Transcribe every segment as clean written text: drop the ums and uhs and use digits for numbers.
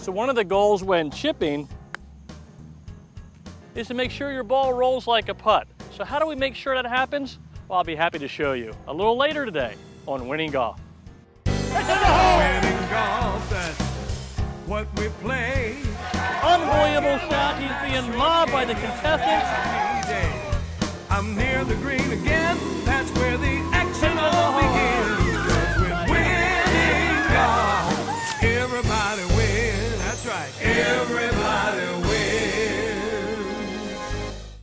So one of the goals when chipping is to make sure your ball rolls like a putt. So how do we make sure that happens? Well, I'll be happy to show you a little later today on Winning Golf. Winning golf, that's what we play. Unbelievable shot. He's being mobbed by the contestants. I'm near the green again. That's where the action all begins. 'Cause with winning golf, everybody wins. That's right. Everybody wins.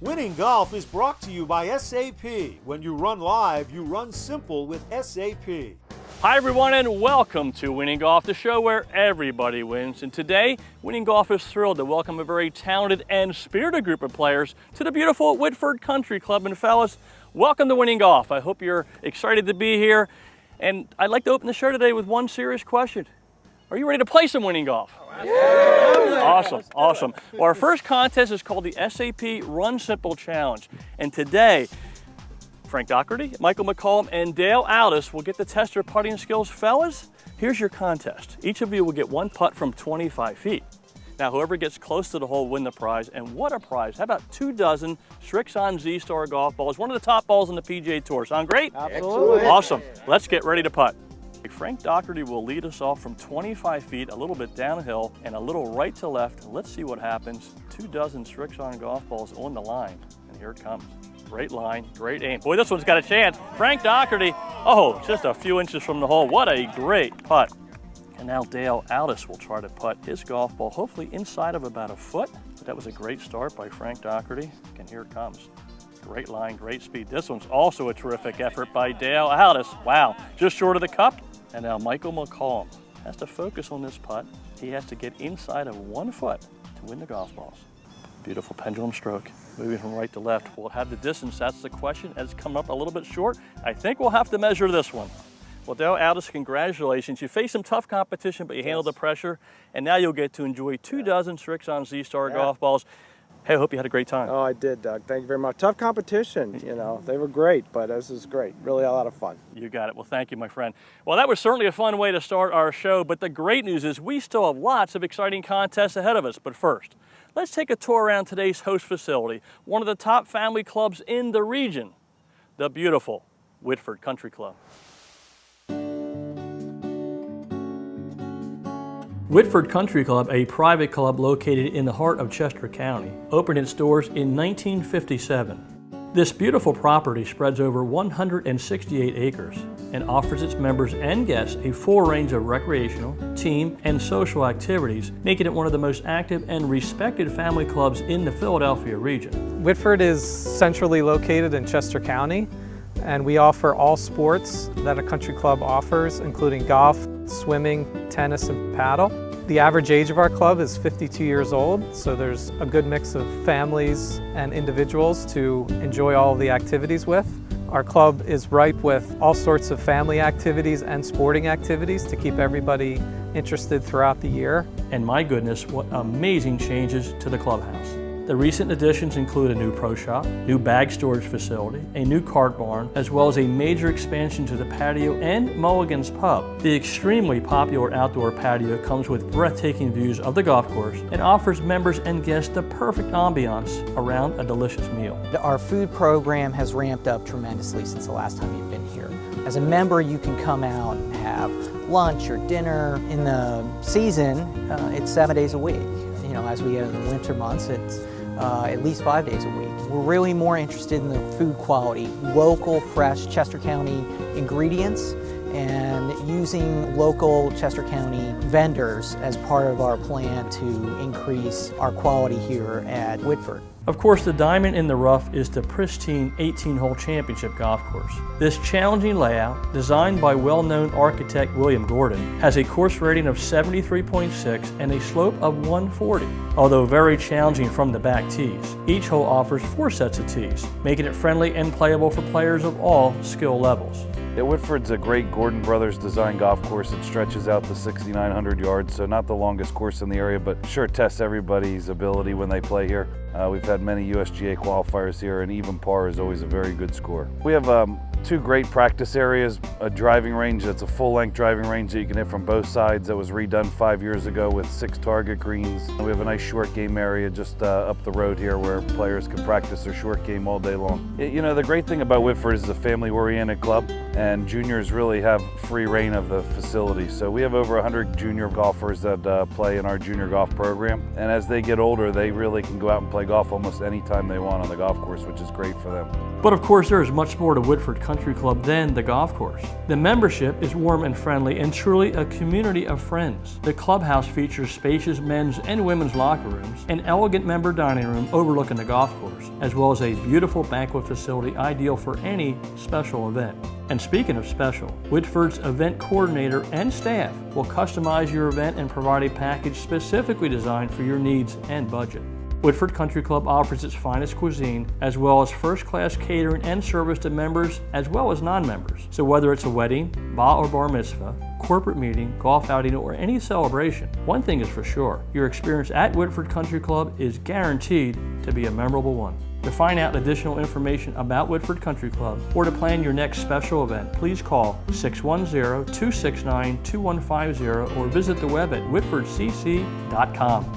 Winning Golf is brought to you by SAP. When you run live, you run simple with SAP. Hi everyone and welcome to Winning Golf, the show where everybody wins. And today, Winning Golf is thrilled to welcome a very talented and spirited group of players to the beautiful Whitford Country Club. And fellas, welcome to Winning Golf. I hope you're excited to be here. And I'd like to open the show today with one serious question. Are you ready to play some Winning Golf? Yeah. Awesome, awesome. Well, our first contest is called the SAP Run Simple Challenge. And today, Frank Doherty, Michael McCollum, and Dale Aldis will get to test their putting skills. Fellas, here's your contest. Each of you will get one putt from 25 feet. Now, whoever gets close to the hole will win the prize, and what a prize. How about 2 dozen Srixon Z-Star golf balls, one of the top balls on the PGA Tour. Sound great? Absolutely. Awesome. Let's get ready to putt. Frank Doherty will lead us off from 25 feet, a little bit downhill, and a little right to left. Let's see what happens. 2 dozen Srixon golf balls on the line, and here it comes. Great line, great aim. Boy, this one's got a chance. Frank Doherty, oh, just a few inches from the hole. What a great putt. And now Dale Aldis will try to putt his golf ball, hopefully inside of about a foot. But that was a great start by Frank Doherty. And here it comes. Great line, great speed. This one's also a terrific effort by Dale Aldis. Wow, just short of the cup. And now Michael McCollum has to focus on this putt. He has to get inside of 1 foot to win the golf balls. Beautiful pendulum stroke, moving from right to left. Will it have the distance? That's the question. It's come up a little bit short. I think we'll have to measure this one. Well, Dale Aldis, congratulations. You faced some tough competition, but you handled the pressure, and now you'll get to enjoy 2 dozen Srixon Z-Star golf balls. Hey, I hope you had a great time. Oh, I did, Doug. Thank you very much. Tough competition, you know. They were great, but this is great. Really a lot of fun. You got it. Well, thank you, my friend. Well, that was certainly a fun way to start our show, but the great news is we still have lots of exciting contests ahead of us. But first, let's take a tour around today's host facility, one of the top family clubs in the region, the beautiful Whitford Country Club. Whitford Country Club, a private club located in the heart of Chester County, opened its doors in 1957. This beautiful property spreads over 168 acres and offers its members and guests a full range of recreational, team, and social activities, making it one of the most active and respected family clubs in the Philadelphia region. Whitford is centrally located in Chester County, and we offer all sports that a country club offers, including golf, swimming, tennis, and paddle. The average age of our club is 52 years old, so there's a good mix of families and individuals to enjoy all of the activities with. Our club is ripe with all sorts of family activities and sporting activities to keep everybody interested throughout the year. And my goodness, what amazing changes to the clubhouse. The recent additions include a new pro shop, new bag storage facility, a new cart barn, as well as a major expansion to the patio and Mulligan's Pub. The extremely popular outdoor patio comes with breathtaking views of the golf course and offers members and guests the perfect ambiance around a delicious meal. Our food program has ramped up tremendously since the last time you've been here. As a member, you can come out and have lunch or dinner. In the season, it's 7 days a week. You know, as we get in the winter months, it's at least 5 days a week. We're really more interested in the food quality, local, fresh Chester County ingredients, and using local Chester County vendors as part of our plan to increase our quality here at Whitford. Of course, the diamond in the rough is the pristine 18-hole championship golf course. This challenging layout, designed by well-known architect William Gordon, has a course rating of 73.6 and a slope of 140. Although very challenging from the back tees, each hole offers 4 sets of tees, making it friendly and playable for players of all skill levels. Yeah, Whitford's a great Gordon Brothers design golf course. It stretches out to 6,900 yards, so not the longest course in the area, but sure tests everybody's ability when they play here. We've had many USGA qualifiers here, and even par is always a very good score. We have 2 great practice areas, a driving range that's a full-length driving range that you can hit from both sides that was redone 5 years ago with 6 target greens. We have a nice short game area just up the road here where players can practice their short game all day long. You know, the great thing about Whitford is it's a family-oriented club, and juniors really have free reign of the facility. So we have over 100 junior golfers that play in our junior golf program, and as they get older, they really can go out and play golf almost any time they want on the golf course, which is great for them. But of course, there is much more to Whitford Country Club than the golf course. The membership is warm and friendly and truly a community of friends. The clubhouse features spacious men's and women's locker rooms, an elegant member dining room overlooking the golf course, as well as a beautiful banquet facility ideal for any special event. And speaking of special, Whitford's event coordinator and staff will customize your event and provide a package specifically designed for your needs and budget. Whitford Country Club offers its finest cuisine, as well as first-class catering and service to members as well as non-members. So whether it's a wedding, bar or bar mitzvah, corporate meeting, golf outing, or any celebration, one thing is for sure, your experience at Whitford Country Club is guaranteed to be a memorable one. To find out additional information about Whitford Country Club or to plan your next special event, please call 610-269-2150 or visit the web at whitfordcc.com.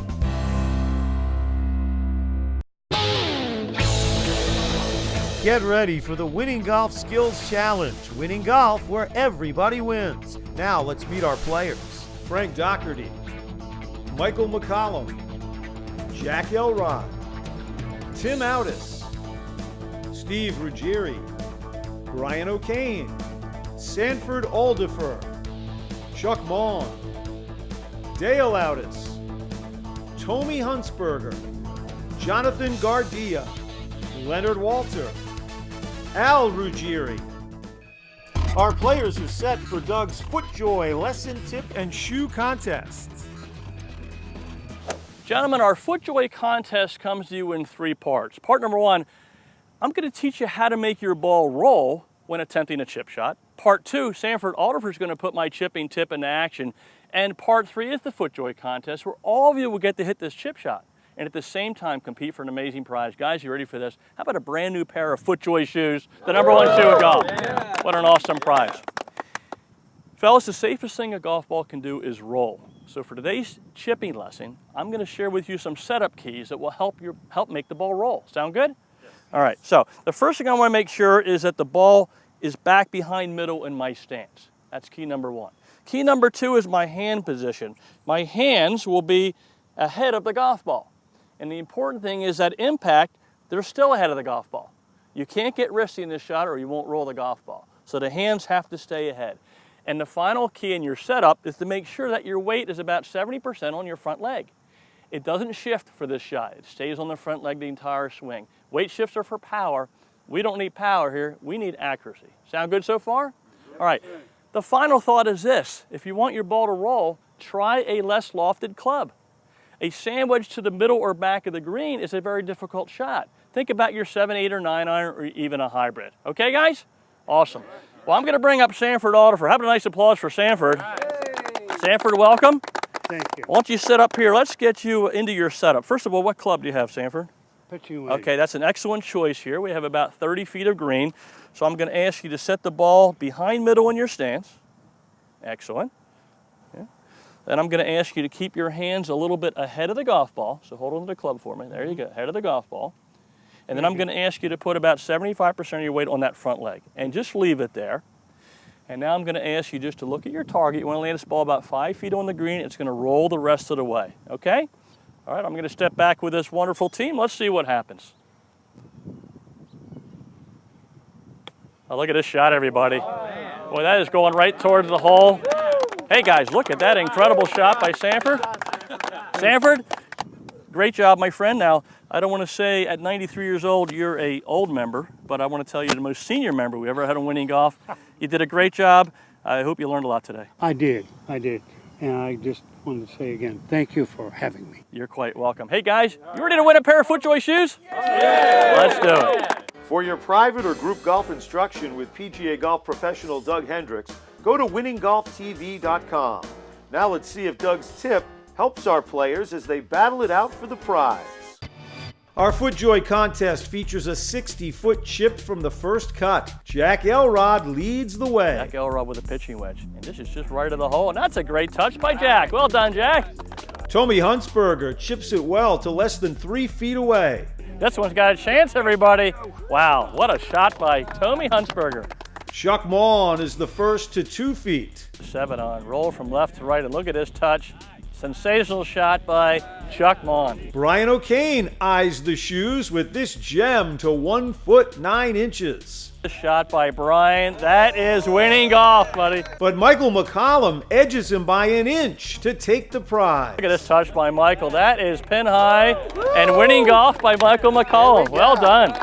Get ready for the Winning Golf Skills Challenge. Winning golf where everybody wins. Now let's meet our players. Frank Doherty, Michael McCollum, Jack Elrod, Tim Oudis, Steve Ruggieri, Brian O'Kane, Sanford Aldifer, Chuck Maughan, Dale Oudis, Tommy Huntsberger, Jonathan Gardia, Leonard Walter, Al Ruggieri. Our players are set for Doug's FootJoy Lesson Tip and Shoe Contest. Gentlemen, our FootJoy Contest comes to you in 3 parts. Part number 1, I'm going to teach you how to make your ball roll when attempting a chip shot. Part 2, Sanford Aldifer is going to put my chipping tip into action. And part 3 is the FootJoy Contest, where all of you will get to hit this chip shot and at the same time compete for an amazing prize. Guys, you ready for this? How about a brand new pair of FootJoy shoes, the #1 shoe of golf? Yeah. What an awesome prize. Fellas, the safest thing a golf ball can do is roll. So for today's chipping lesson, I'm going to share with you some setup keys that will help make the ball roll. Sound good? Yes. All right, so the first thing I want to make sure is that the ball is back behind middle in my stance. That's key number 1. Key number 2 is my hand position. My hands will be ahead of the golf ball. And the important thing is that impact, they're still ahead of the golf ball. You can't get risky in this shot or you won't roll the golf ball. So the hands have to stay ahead. And the final key in your setup is to make sure that your weight is about 70% on your front leg. It doesn't shift for this shot. It stays on the front leg the entire swing. Weight shifts are for power. We don't need power here. We need accuracy. Sound good so far? All right. The final thought is this. If you want your ball to roll, try a less lofted club. A sandwich to the middle or back of the green is a very difficult shot. Think about your 7, 8, or 9 iron or even a hybrid. Okay, guys? Awesome. Well, I'm going to bring up Sanford Aldifer. Have a nice applause for Sanford. Hey. Sanford, welcome. Thank you. Why don't you sit up here? Let's get you into your setup. First of all, what club do you have, Sanford? Okay, that's an excellent choice here. We have about 30 feet of green. So I'm going to ask you to set the ball behind middle in your stance. Excellent. Yeah. Then I'm going to ask you to keep your hands a little bit ahead of the golf ball. So hold on to the club for me. There you go, ahead of the golf ball. And then I'm going to ask you to put about 75% of your weight on that front leg. And just leave it there. And now I'm going to ask you just to look at your target. You want to land this ball about 5 feet on the green. It's going to roll the rest of the way. Okay? All right, I'm going to step back with this wonderful team. Let's see what happens. Oh, look at this shot, everybody. Boy, that is going right towards the hole. Hey, guys, look at that incredible shot by Sanford. Sanford, great job, my friend. Now, I don't want to say at 93 years old you're an old member, but I want to tell you the most senior member we ever had on Winning Golf. You did a great job. I hope you learned a lot today. I did. And I just wanted to say again, thank you for having me. You're quite welcome. Hey, guys, you ready to win a pair of FootJoy shoes? Yeah. Let's do it. For your private or group golf instruction with PGA golf professional Doug Hendricks, go to winninggolftv.com. Now let's see if Doug's tip helps our players as they battle it out for the prize. Our FootJoy contest features a 60-foot chip from the first cut. Jack Elrod leads the way. Jack Elrod with a pitching wedge. And this is just right of the hole. And that's a great touch by Jack. Well done, Jack. Tommy Huntsberger chips it well to less than 3 feet away. This one's got a chance, everybody. Wow, what a shot by Tommy Huntsberger. Chuck Maughan is the first to 2 feet. 7 on, roll from left to right, and look at this touch. Sensational shot by Chuck Maughan. Brian O'Kane eyes the shoes with this gem to 1 foot 9 inches. This shot by Brian, that is winning golf, buddy. But Michael McCollum edges him by an inch to take the prize. Look at this touch by Michael. That is pin high and winning golf by Michael McCollum. Well done.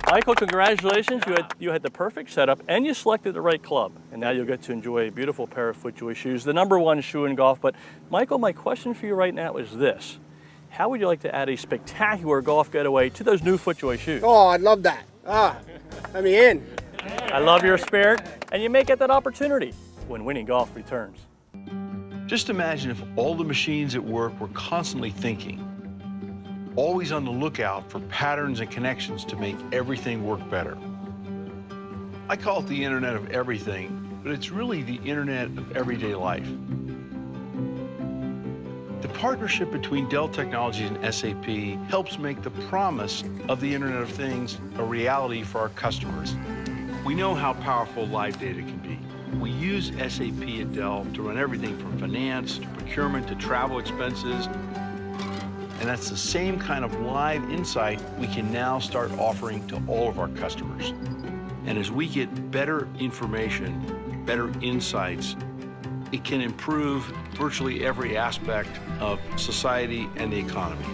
Michael, congratulations. You had the perfect setup and you selected the right club. And now you'll get to enjoy a beautiful pair of FootJoy shoes, the #1 shoe in golf. But Michael, my question for you right now is this. How would you like to add a spectacular golf getaway to those new FootJoy shoes? Oh, I'd love that. Let me in. I love your spirit, and you may get that opportunity when Winning Golf returns. Just imagine if all the machines at work were constantly thinking, always on the lookout for patterns and connections to make everything work better. I call it the Internet of Everything, but it's really the Internet of everyday life. The partnership between Dell Technologies and SAP helps make the promise of the Internet of Things a reality for our customers. We know how powerful live data can be. We use SAP at Dell to run everything from finance to procurement to travel expenses. And that's the same kind of live insight we can now start offering to all of our customers. And as we get better information, better insights, it can improve virtually every aspect of society and the economy.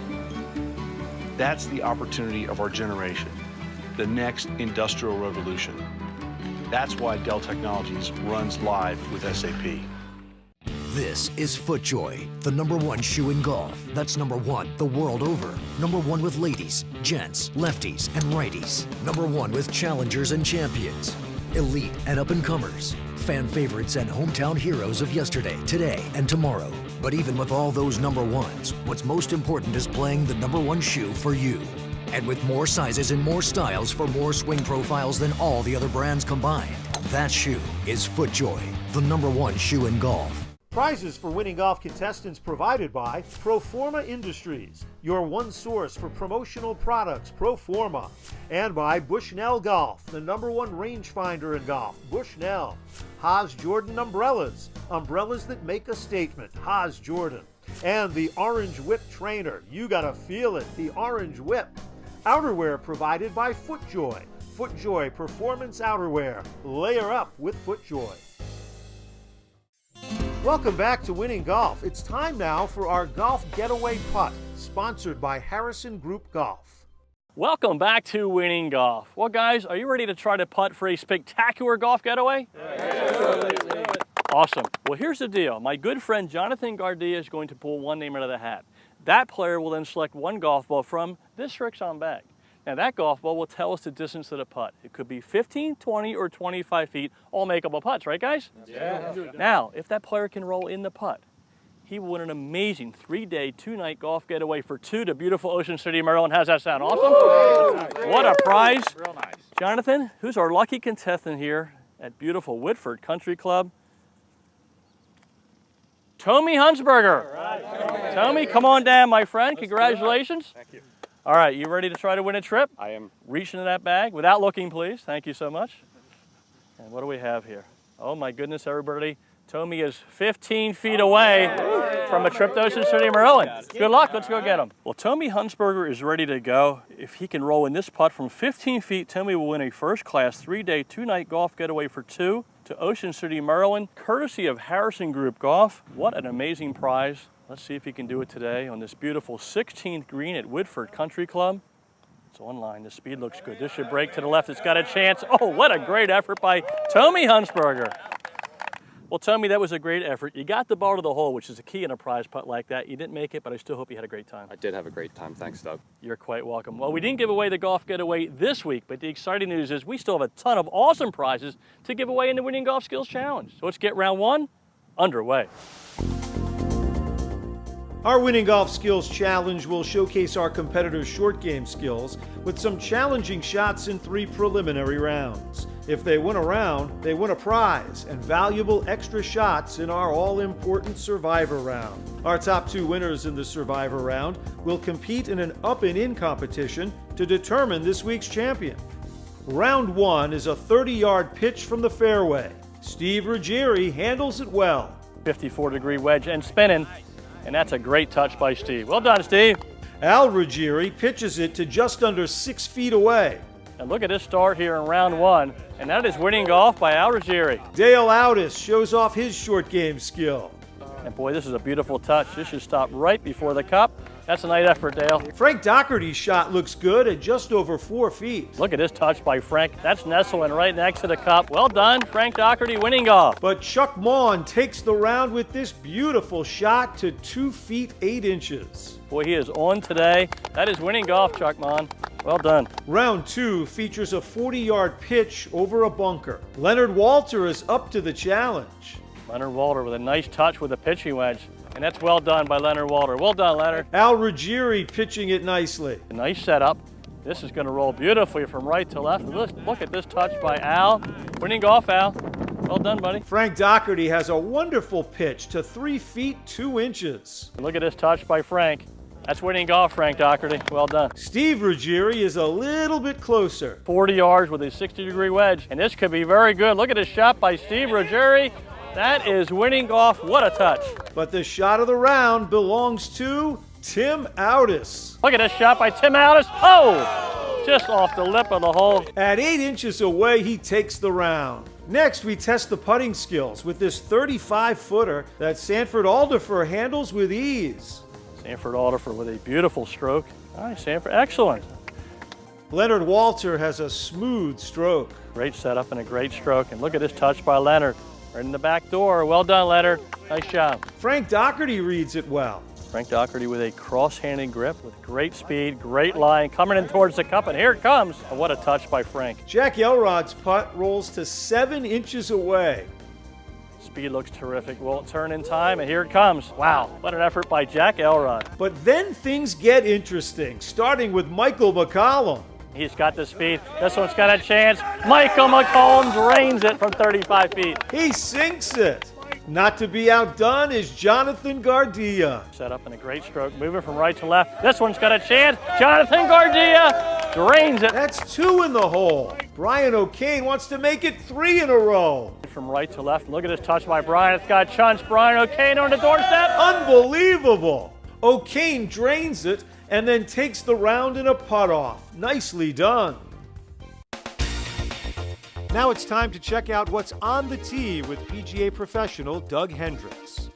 That's the opportunity of our generation, the next industrial revolution. That's why Dell Technologies runs live with SAP. This is FootJoy, the #1 shoe in golf. That's #1 the world over. #1 with ladies, gents, lefties, and righties. #1 with challengers and champions, elite and up-and-comers, fan favorites and hometown heroes of yesterday, today, and tomorrow. But even with all those #1s, what's most important is playing the #1 shoe for you. And with more sizes and more styles for more swing profiles than all the other brands combined, that shoe is FootJoy, the #1 shoe in golf. Prizes for Winning Golf contestants provided by Proforma Industries, your one source for promotional products, Proforma, and by Bushnell Golf, the #1 rangefinder in golf, Bushnell. Haas Jordan umbrellas, umbrellas that make a statement, Haas Jordan. And the Orange Whip trainer, you gotta feel it, the Orange Whip. Outerwear provided by FootJoy, FootJoy Performance Outerwear. Layer up with FootJoy. Welcome back to Winning Golf. It's time now for our Golf Getaway Putt, sponsored by Harrison Group Golf. Welcome back to Winning Golf. Well, guys, are you ready to try to putt for a spectacular golf getaway? Awesome. Well, here's the deal. My good friend Jonathan Gardia is going to pull one name out of the hat. That player will then select one golf ball from this Srixon bag. Now, that golf ball will tell us the distance of the putt. It could be 15, 20, or 25 feet, all makeable putts, right, guys? Yeah. Now, if that player can roll in the putt, he will win an amazing 3-day, 2-night golf getaway for 2 to beautiful Ocean City, Maryland. How's that sound? Awesome? What a prize. Real nice. Jonathan, who's our lucky contestant here at beautiful Whitford Country Club? Tommy Huntsberger. Right. Tommy, come on down, my friend. Congratulations. Thank you. All right, you ready to try to win a trip? I am. Reach into that bag without looking, please. Thank you so much. And what do we have here? Oh my goodness, everybody. Tommy is 15 feet away from a trip to Ocean City, Maryland. Good luck, let's go get him. Well, Tommy Huntsberger is ready to go. If he can roll in this putt from 15 feet, Tommy will win a first-class 3-day, 2-night golf getaway for 2 to Ocean City, Maryland, courtesy of Harrison Group Golf. What an amazing prize. Let's see if he can do it today on this beautiful 16th green at Whitford Country Club. It's online, the speed looks good. This should break to the left, it's got a chance. Oh, what a great effort by Tommy Huntsberger. Well, Tommy, that was a great effort. You got the ball to the hole, which is a key in a prize putt like that. You didn't make it, but I still hope you had a great time. I did have a great time. Thanks, Doug. You're quite welcome. Well, we didn't give away the golf getaway this week, but the exciting news is we still have a ton of awesome prizes to give away in the Winning Golf Skills Challenge. So let's get round 1 underway. Our Winning Golf Skills Challenge will showcase our competitors' short game skills with some challenging shots in 3 preliminary rounds. If they win a round, they win a prize and valuable extra shots in our all-important Survivor round. Our top 2 winners in the Survivor round will compete in an up and in competition to determine this week's champion. Round 1 is a 30-yard pitch from the fairway. Steve Ruggieri handles it well. 54-degree wedge and spinning, and that's a great touch by Steve. Well done, Steve. Al Ruggieri pitches it to just under 6 feet away. And look at this start here in round 1, and that is winning golf by Al Ruggieri. Dale Audis shows off his short game skill. And boy, this is a beautiful touch. This should stop right before the cup. That's a nice effort, Dale. Frank Doherty's shot looks good at just over 4 feet. Look at this touch by Frank. That's nestling right next to the cup. Well done, Frank Doherty, winning golf. But Chuck Maughan takes the round with this beautiful shot to 2 feet 8 inches. Boy, he is on today. That is winning golf, Chuck Maughan. Well done. Round 2 features a 40-yard pitch over a bunker. Leonard Walter is up to the challenge. Leonard Walter with a nice touch with a pitching wedge. And that's well done by Leonard Walter. Well done, Leonard. Al Ruggieri pitching it nicely. A nice setup. This is going to roll beautifully from right to left. Look at this touch by Al. Winning golf, Al. Well done, buddy. Frank Doherty has a wonderful pitch to 3 feet 2 inches. Look at this touch by Frank. That's winning golf, Frank Doherty. Well done. Steve Ruggieri is a little bit closer. 40 yards with a 60-degree wedge. And this could be very good. Look at this shot by Steve Ruggieri. That is winning golf. What a touch. But the shot of the round belongs to Tim Audis. Look at this shot by Tim Audis. Oh! Just off the lip of the hole. At 8 inches away, he takes the round. Next, we test the putting skills with this 35-footer that Sanford Alderfer handles with ease. Sanford Alderfer with a beautiful stroke. All right, Sanford, excellent. Leonard Walter has a smooth stroke. Great setup and a great stroke. And look at this touch by Leonard. Right in the back door. Well done, Leonard. Nice job. Frank Doherty reads it well. Frank Doherty with a cross-handed grip with great speed, great line, coming in towards the cup, and here it comes. And what a touch by Frank. Jack Elrod's putt rolls to 7 inches away. Speed looks terrific. Won't turn in time, and here it comes. Wow, what an effort by Jack Elrod. But then things get interesting, starting with Michael McCollum. He's got the speed. This one's got a chance. Michael McCollum drains it from 35 feet. He sinks it. Not to be outdone is Jonathan Gardia. Set up in a great stroke, moving from right to left. This one's got a chance. Jonathan Gardia drains it. That's 2 in the hole. Brian O'Kane wants to make it 3 in a row. From right to left. Look at this touch by Brian. It's got a chance. Brian O'Kane on the doorstep. Unbelievable. O'Kane drains it and then takes the round in a putt-off. Nicely done. Now it's time to check out what's on the tee with PGA professional Doug Hendricks.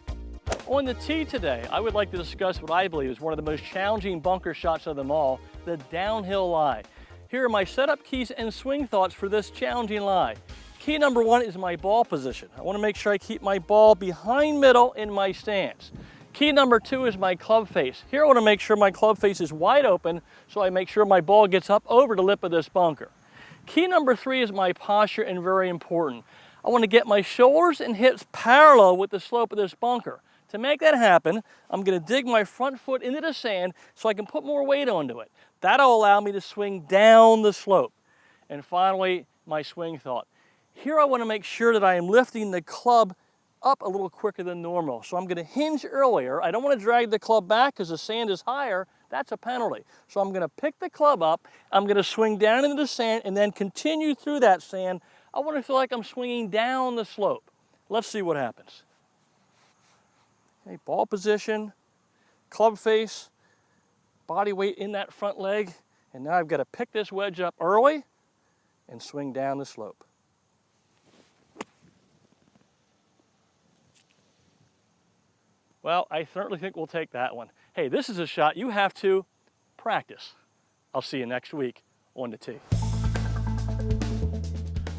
On the tee today, I would like to discuss what I believe is one of the most challenging bunker shots of them all, the downhill lie. Here are my setup keys and swing thoughts for this challenging lie. Key number 1 is my ball position. I want to make sure I keep my ball behind middle in my stance. Key number 2 is my club face. Here I want to make sure my club face is wide open so I make sure my ball gets up over the lip of this bunker. Key number 3 is my posture, and very important. I want to get my shoulders and hips parallel with the slope of this bunker. To make that happen, I'm going to dig my front foot into the sand so I can put more weight onto it. That'll allow me to swing down the slope. And finally, my swing thought. Here I want to make sure that I am lifting the club up a little quicker than normal. So I'm going to hinge earlier. I don't want to drag the club back because the sand is higher. That's a penalty. So I'm going to pick the club up. I'm going to swing down into the sand and then continue through that sand. I want to feel like I'm swinging down the slope. Let's see what happens. Okay, ball position, club face, body weight in that front leg. And now I've got to pick this wedge up early and swing down the slope. Well, I certainly think we'll take that one. Hey, this is a shot you have to practice. I'll see you next week on the tee.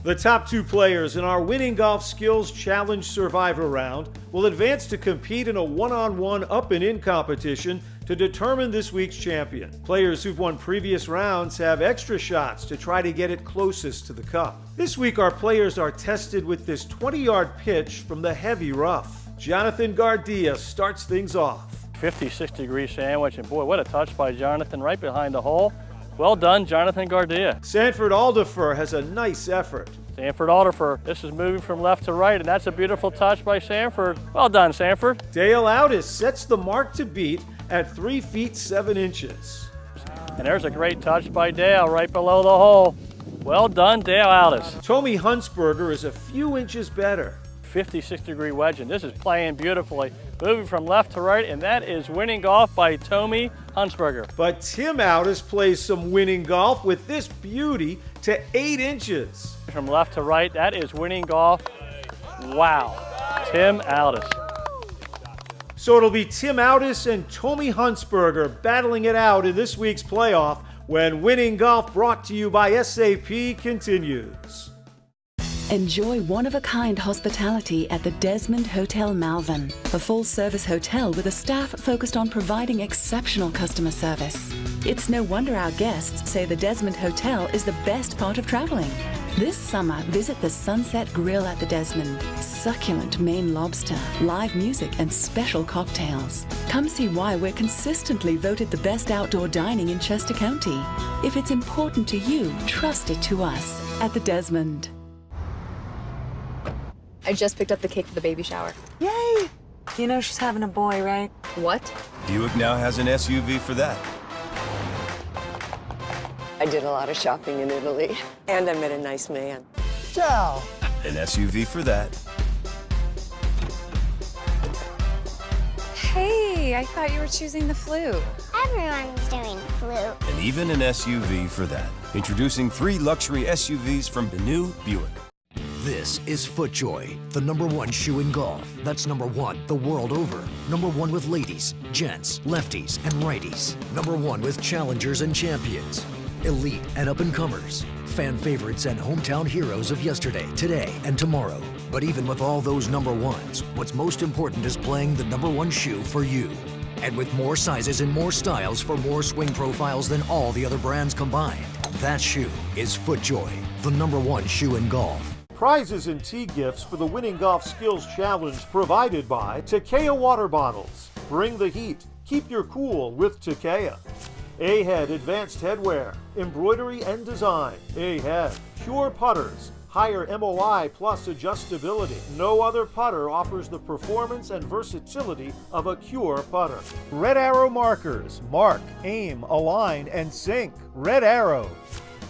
The top 2 players in our Winning Golf Skills Challenge Survivor round will advance to compete in a one-on-one up and in competition to determine this week's champion. Players who've won previous rounds have extra shots to try to get it closest to the cup. This week our players are tested with this 20-yard pitch from the heavy rough. Jonathan Gardia starts things off. 56 degree sandwich, and boy, what a touch by Jonathan right behind the hole. Well done, Jonathan Gardia. Sanford Alderfer has a nice effort. Sanford Alderfer, this is moving from left to right, and that's a beautiful touch by Sanford. Well done, Sanford. Dale Aldis sets the mark to beat at 3 feet 7 inches. And there's a great touch by Dale right below the hole. Well done, Dale Aldis. Tommy Huntsberger is a few inches better. 56 degree wedge, and this is playing beautifully. Moving from left to right, and that is winning golf by Tommy Huntsberger. But Tim Aldis plays some winning golf with this beauty to 8 inches. From left to right, that is winning golf. Wow, Tim Aldis. So it'll be Tim Aldis and Tommy Huntsberger battling it out in this week's playoff when Winning Golf, brought to you by SAP, continues. Enjoy one-of-a-kind hospitality at the Desmond Hotel Malvern, a full-service hotel with a staff focused on providing exceptional customer service. It's no wonder our guests say the Desmond Hotel is the best part of traveling. This summer, visit the Sunset Grill at the Desmond. Succulent Maine lobster, live music, and special cocktails. Come see why we're consistently voted the best outdoor dining in Chester County. If it's important to you, trust it to us at the Desmond. I just picked up the cake for the baby shower. Yay! You know she's having a boy, right? What? Buick now has an SUV for that. I did a lot of shopping in Italy, and I met a nice man. Ciao! An SUV for that. Hey, I thought you were choosing the flute. Everyone's doing flute. And even an SUV for that. Introducing 3 luxury SUVs from the new Buick. This is FootJoy, the #1 shoe in golf. That's #1 the world over. #1 with ladies, gents, lefties, and righties. #1 with challengers and champions. Elite and up-and-comers. Fan favorites and hometown heroes of yesterday, today, and tomorrow. But even with all those #1s, what's most important is playing the #1 shoe for you. And with more sizes and more styles for more swing profiles than all the other brands combined, that shoe is FootJoy, the #1 shoe in golf. Prizes and tee gifts for the Winning Golf Skills Challenge provided by Takeya Water Bottles. Bring the heat. Keep your cool with Takeya. A-Head Advanced Headwear, Embroidery and Design. A-Head. Pure Putters. Higher MOI plus adjustability. No other putter offers the performance and versatility of a Cure putter. Red Arrow Markers. Mark, aim, align, and sink. Red Arrow.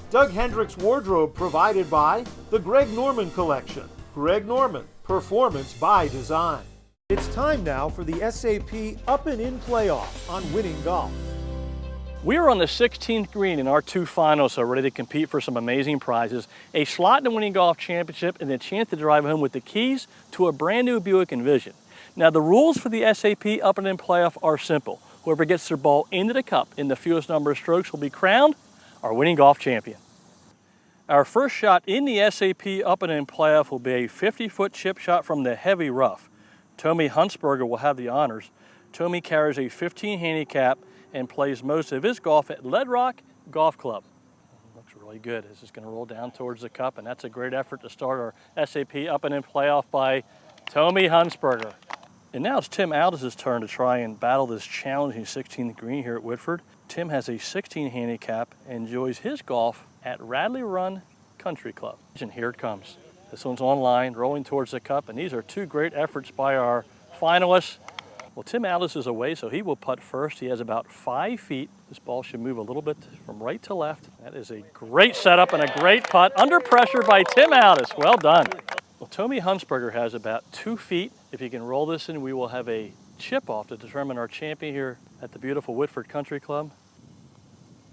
Doug Hendricks Wardrobe provided by the Greg Norman Collection. Greg Norman, performance by design. It's time now for the SAP Up and In playoff on Winning Golf. We are on the 16th green and our 2 finalists are ready to compete for some amazing prizes, a slot in the Winning Golf Championship, and the chance to drive home with the keys to a brand new Buick Envision. Now the rules for the SAP Up and In playoff are simple. Whoever gets their ball into the cup in the fewest number of strokes will be crowned our Winning Golf champion. Our first shot in the SAP Up and In playoff will be a 50-foot chip shot from the heavy rough. Tommy Huntsberger will have the honors. Tommy carries a 15 handicap and plays most of his golf at Lead Rock Golf Club. Looks really good. This is going to roll down towards the cup, and that's a great effort to start our SAP Up and In playoff by Tommy Huntsberger. And now it's Tim Aldis' turn to try and battle this challenging 16th green here at Whitford. Tim has a 16 handicap and enjoys his golf at Radley Run Country Club. And here it comes. This one's online, rolling towards the cup, and these are 2 great efforts by our finalists. Well, Tim Aldis is away, so he will putt first. He has about 5 feet. This ball should move a little bit from right to left. That is a great setup and a great putt under pressure by Tim Aldis. Well done. Well, Tommy Huntsberger has about 2 feet. If he can roll this in, we will have a chip off to determine our champion here at the beautiful Whitford Country Club.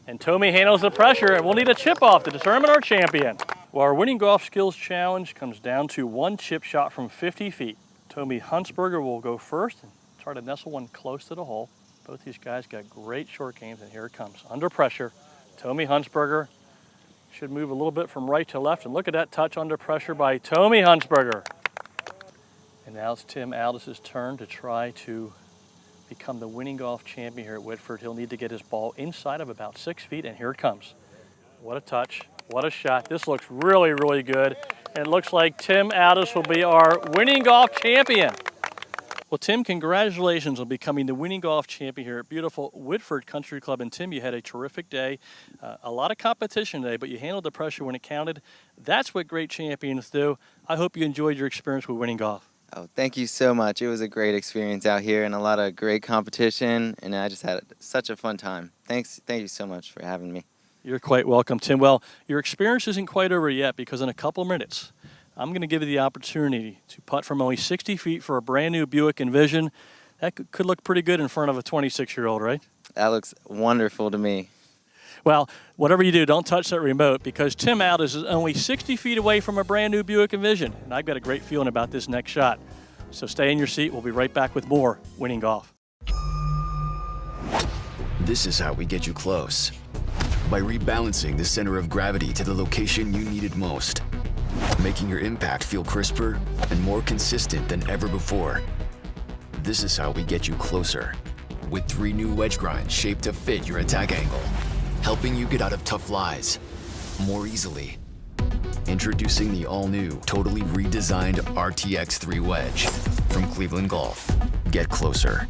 And Tommy handles the pressure, and we'll need a chip off to determine our champion. Well, our Winning Golf Skills Challenge comes down to 1 chip shot from 50 feet. Tommy Huntsberger will go first and try to nestle one close to the hole. Both these guys got great short games, and here it comes. Under pressure, Tommy Huntsberger should move a little bit from right to left, and look at that touch under pressure by Tommy Huntsberger. And now it's Tim Aldis' turn to try to become the Winning Golf champion here at Whitford. He'll need to get his ball inside of about 6 feet, and here it comes. What a touch, what a shot. This looks really, really good. And it looks like Tim Aldis will be our Winning Golf champion. Well, Tim, congratulations on becoming the winning golf champion here at beautiful Whitford Country Club. And Tim, you had a terrific day. A lot of competition today, but you handled the pressure when it counted. That's what great champions do. I hope you enjoyed your experience with winning golf. Oh, thank you so much. It was a great experience out here and a lot of great competition, and I just had such a fun time. Thank you so much for having me. You're quite welcome, Tim. Well, your experience isn't quite over yet, because in a couple of minutes, I'm going to give you the opportunity to putt from only 60 feet for a brand new Buick Envision. That could look pretty good in front of a 26-year-old, right? That looks wonderful to me. Well, whatever you do, don't touch that remote, because Tim Aldis is only 60 feet away from a brand new Buick Envision. And I've got a great feeling about this next shot. So stay in your seat. We'll be right back with more Winning Golf. This is how we get you close. By rebalancing the center of gravity to the location you need it most. Making your impact feel crisper and more consistent than ever before. This is how we get you closer. With 3 new wedge grinds shaped to fit your attack angle. Helping you get out of tough lies more easily. Introducing the all-new, totally redesigned RTX 3 wedge from Cleveland Golf. Get closer.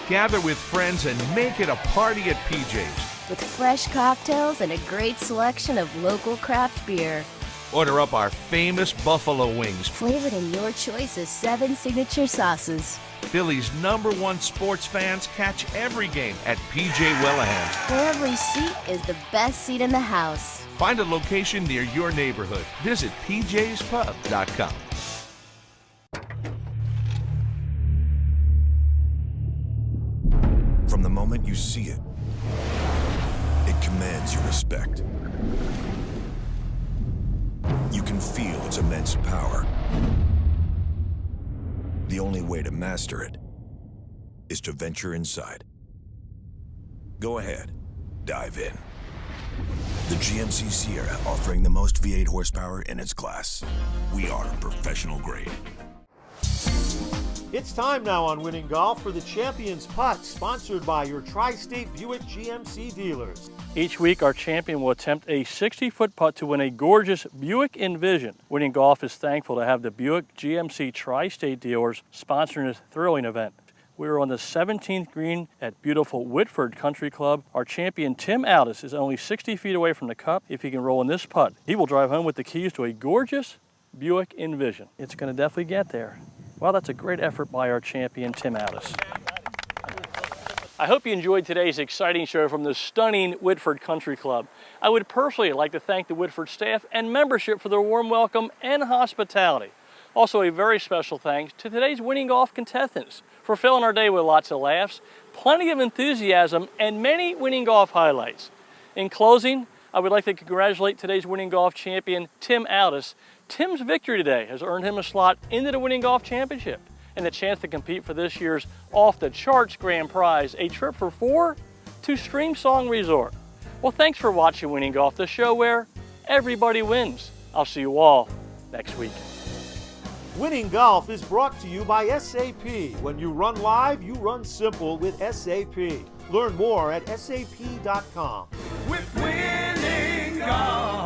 Gather with friends and make it a party at PJs. With fresh cocktails and a great selection of local craft beer. Order up our famous buffalo wings. Flavored in your choice of 7 signature sauces. Philly's #1 sports fans catch every game at PJ Wellahans. Where every seat is the best seat in the house. Find a location near your neighborhood. Visit pjspub.com. From the moment you see it, it commands your respect. You can feel its immense power. The only way to master it is to venture inside. Go ahead, dive in. The GMC Sierra, offering the most V8 horsepower in its class. We are professional grade. It's time now on Winning Golf for the Champions Putt, sponsored by your Tri-State Buick GMC dealers. Each week, our champion will attempt a 60-foot putt to win a gorgeous Buick Envision. Winning Golf is thankful to have the Buick GMC Tri-State dealers sponsoring this thrilling event. We are on the 17th green at beautiful Whitford Country Club. Our champion, Tim Aldis, is only 60 feet away from the cup. If he can roll in this putt, he will drive home with the keys to a gorgeous Buick Envision. It's going to definitely get there. Well, that's a great effort by our champion, Tim Aldis. I hope you enjoyed today's exciting show from the stunning Whitford Country Club. I would personally like to thank the Whitford staff and membership for their warm welcome and hospitality. Also, a very special thanks to today's Winning Golf contestants for filling our day with lots of laughs, plenty of enthusiasm, and many Winning Golf highlights. In closing, I would like to congratulate today's Winning Golf champion, Tim Aldis. Tim's victory today has earned him a slot into the Winning Golf Championship and the chance to compete for this year's off-the-charts grand prize, a trip for 4 to Streamsong Resort. Well, thanks for watching Winning Golf, the show where everybody wins. I'll see you all next week. Winning Golf is brought to you by SAP. When you run live, you run simple with SAP. Learn more at sap.com. With Winning Golf.